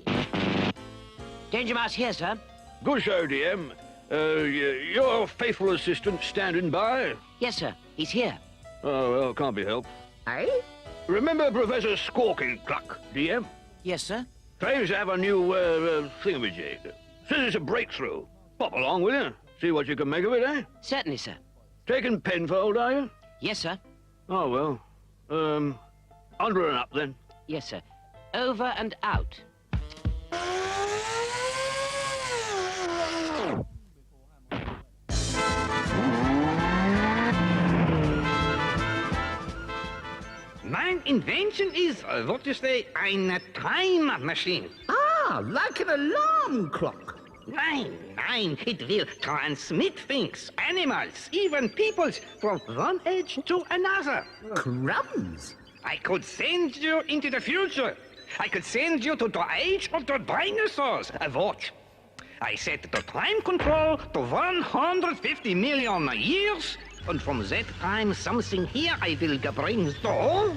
Danger Mouse here, sir. Good show, DM. Your faithful assistant standing by? Yes, sir. He's here. Oh, well, can't be helped. Eh? Remember Professor Squawking Cluck, DM? Yes, sir. Claims to have a new, thingamajig. Says it's a breakthrough. Pop along, will you? See what you can make of it, eh? Certainly, sir. Taking Penfold, are you? Yes, sir. Oh, well. Under and up, then. Yes, sir. Over and out. My invention is, what you say, a time machine. Ah, like an alarm clock. Nein, it will transmit things, animals, even peoples, from one age to another. Crumbs? I could send you into the future. I could send you to the age of the dinosaurs. Watch. I set the time control to 150 million years, and from that time something here I will bring so.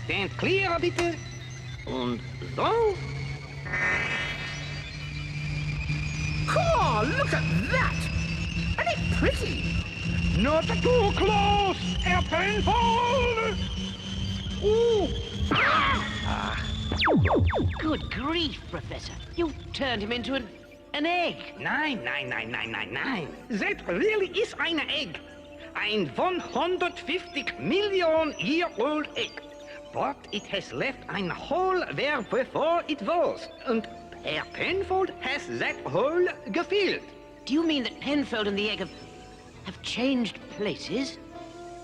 Stand clear, bitte. And so. Oh, look at that! Isn't it pretty? Not too close, Herr Penfold! Ooh! Good grief, Professor. You've turned him into an egg. Nein. That really is an egg. Ein 150 million year old egg. But it has left ein hole there before it was. And Herr Penfold has that hole gefilled. Do you mean that Penfold and the egg have changed places?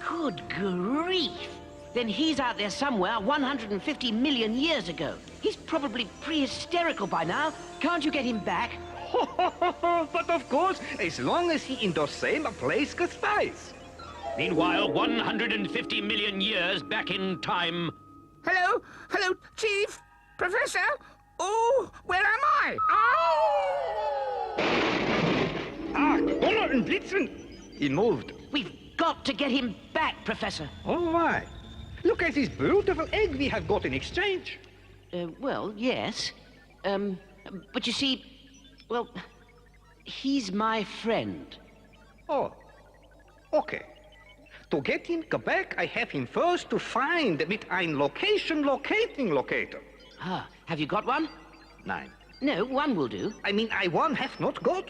Good grief. Then he's out there somewhere 150 million years ago. He's probably pre-hysterical by now. Can't you get him back? But of course, as long as he in the same place as space. Meanwhile, 150 million years back in time. Hello, Chief, Professor. Oh, where am I? Ow! Ah, Donner and Blitzen. He moved. We've got to get him back, Professor. Oh, why? Look at this beautiful egg we have got in exchange. Well, yes. But you see, well, he's my friend. Oh, okay. To get him back, I have him first to find with ein location locating locator. Ah, have you got one? Nein. No, one will do. I mean, I one have not got.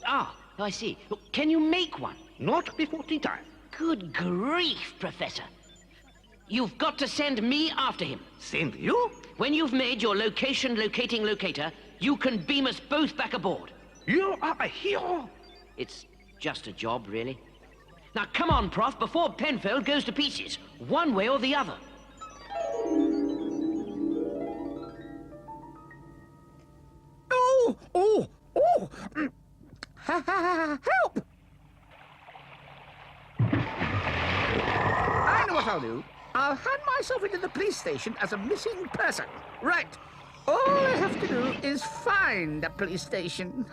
Ah, I see. Can you make one? Not before tea time. Good grief, Professor. You've got to send me after him. Send you? When you've made your location locating locator, you can beam us both back aboard. You are a hero. It's just a job, really. Now, come on, Prof, before Penfold goes to pieces, one way or the other. Oh! Help! I know what I'll do. I'll hand myself into the police station as a missing person. Right. All I have to do is find a police station.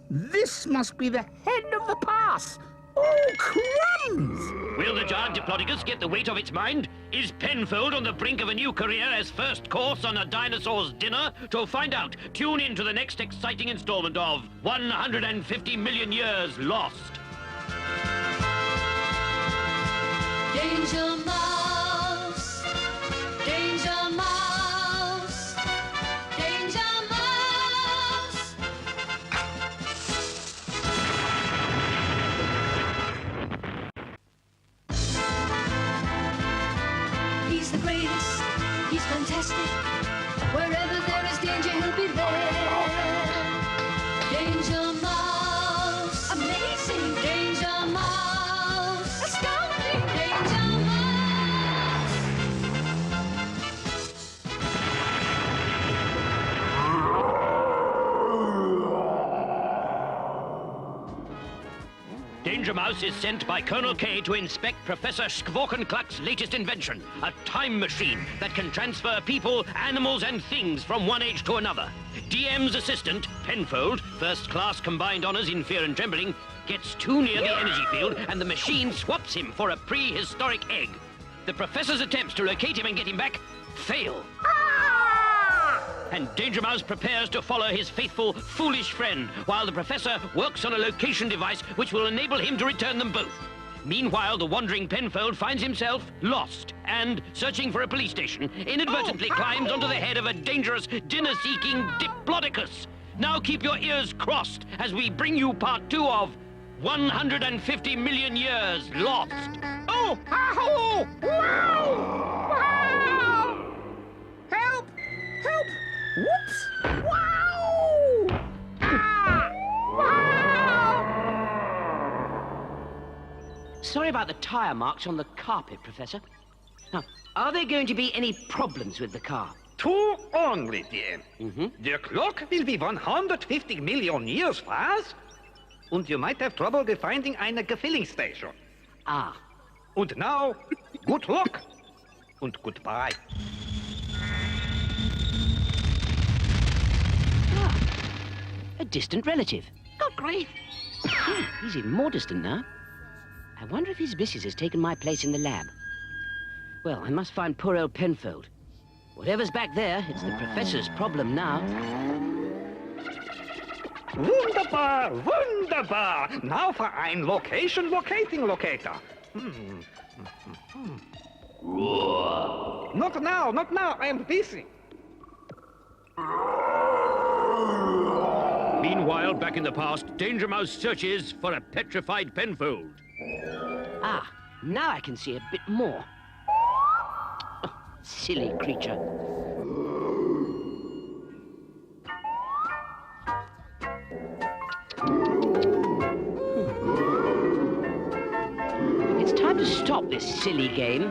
This must be the head of the pass. Oh, crumbs! Will the giant Diplodocus get the weight of its mind? Is Penfold on the brink of a new career as first course on a dinosaur's dinner? To find out, tune in to the next exciting installment of 150 Million Years Lost. Danger Mouse, Danger Mouse, Danger Mouse. He's the greatest, he's fantastic. Wherever there is danger, he'll be there. Danger Mouse, amazing. Danger Mouse, astounding. Danger Mouse. Danger Mouse is sent by Colonel K to inspect Professor Skvorkenkluck's latest invention, a time machine that can transfer people, animals, and things from one age to another. DM's assistant, Penfold, first-class combined honors in fear and trembling, gets too near the energy field, and the machine swaps him for a prehistoric egg. The professor's attempts to locate him and get him back fail. And Danger Mouse prepares to follow his faithful, foolish friend, while the professor works on a location device which will enable him to return them both. Meanwhile, the wandering Penfold finds himself lost and, searching for a police station, inadvertently climbs onto the head of a dangerous, dinner-seeking Diplodocus. Now keep your ears crossed as we bring you part 2 of 150 Million Years Lost. Oh! Ahoo! Wow! Wow! Help! Help! Whoops! Wow! Ah! Wow! Sorry about the tire marks on the carpet, Professor. Now, are there going to be any problems with the car? 2 only, dear. The clock will be 150 million years fast, and you might have trouble finding eine gefilling station. Ah. And now, good luck, and goodbye. A distant relative. Good grief. He's even more distant now. I wonder if his missus has taken my place in the lab. Well, I must find poor old Penfold. Whatever's back there, it's the professor's problem now. Wunderbar! Wunderbar! Now for ein location locating locator. Not now, not now. I am busy. Meanwhile, back in the past, Danger Mouse searches for a petrified Penfold. Ah, now I can see a bit more. Oh, silly creature. It's time to stop this silly game.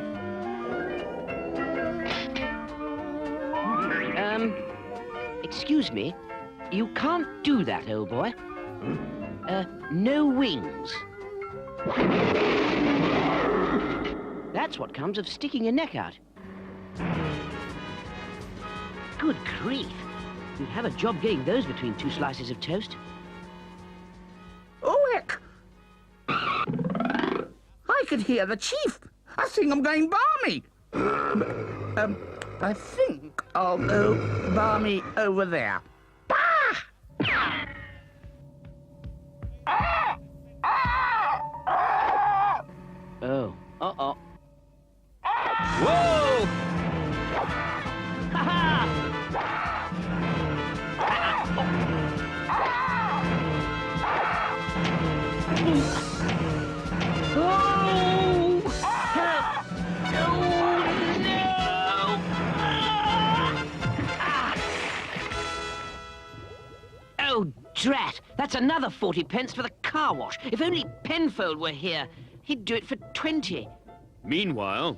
Excuse me. You can't do that, old boy. No wings. That's what comes of sticking your neck out. Good grief. You'd have a job getting those between 2 slices of toast. Oh, heck! I could hear the chief. I think I'm going balmy. I think I'll go balmy over there. Oh. Uh-oh. Whoa! Ha-ha! Oh! Help! Oh, no! Oh, drat! That's another 40 pence for the car wash. If only Penfold were here, he'd do it for 20. Meanwhile...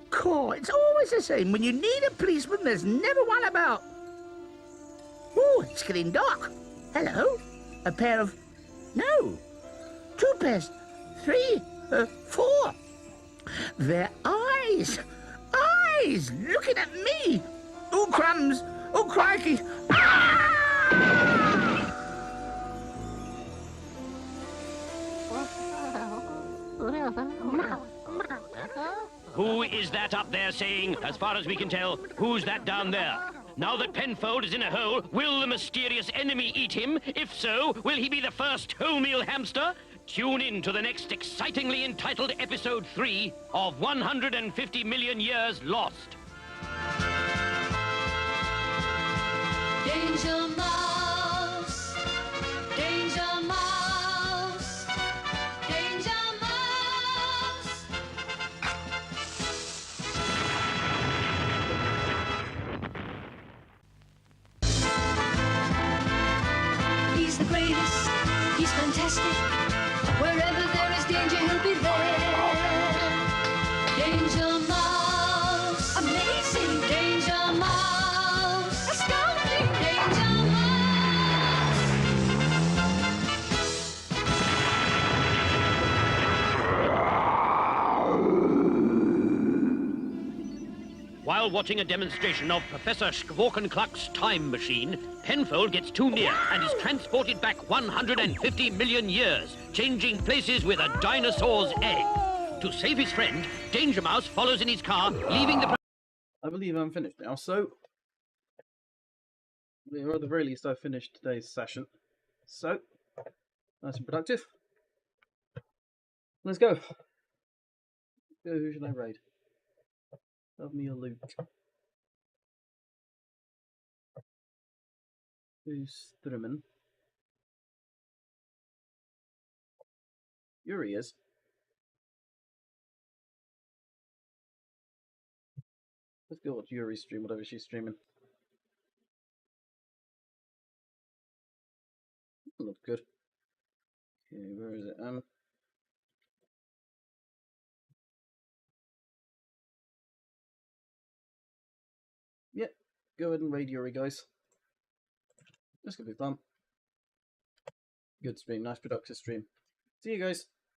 Cool, it's always the same. When you need a policeman, there's never one about. Oh, it's getting dark. Hello? A pair of... No. 2 pairs. 3. 4. They're eyes. Eyes looking at me. Oh, crumbs. Oh, crikey. Ah! Who is that up there saying, as far as we can tell, who's that down there? Now that Penfold is in a hole, will the mysterious enemy eat him? If so, will he be the first wholemeal hamster? Tune in to the next excitingly entitled episode 3 of 150 Million Years Lost. Danger Mouse, Danger Mouse, Danger Mouse. He's the greatest, he's fantastic. Wherever there is danger, he'll be there. Danger Mouse, amazing. Danger Mouse, astounding. Danger Mouse. 1 While watching a demonstration of Professor Schwarkenkluck's time machine, Penfold gets too near and is transported back 150 million years, changing places with a dinosaur's egg. To save his friend, Danger Mouse follows in his car, leaving the... I believe I'm finished now, so... or at the very least, I've finished today's session. So, nice and productive. Let's go. Who should I raid? Love me a Luke. Who's Thurman? Yuri is. Let's go watch Yuri stream, whatever she's streaming. Look good. Okay, where is it? Yeah, go ahead and raid Yuri, guys. This could be fun. Good stream, nice productive stream. See you guys.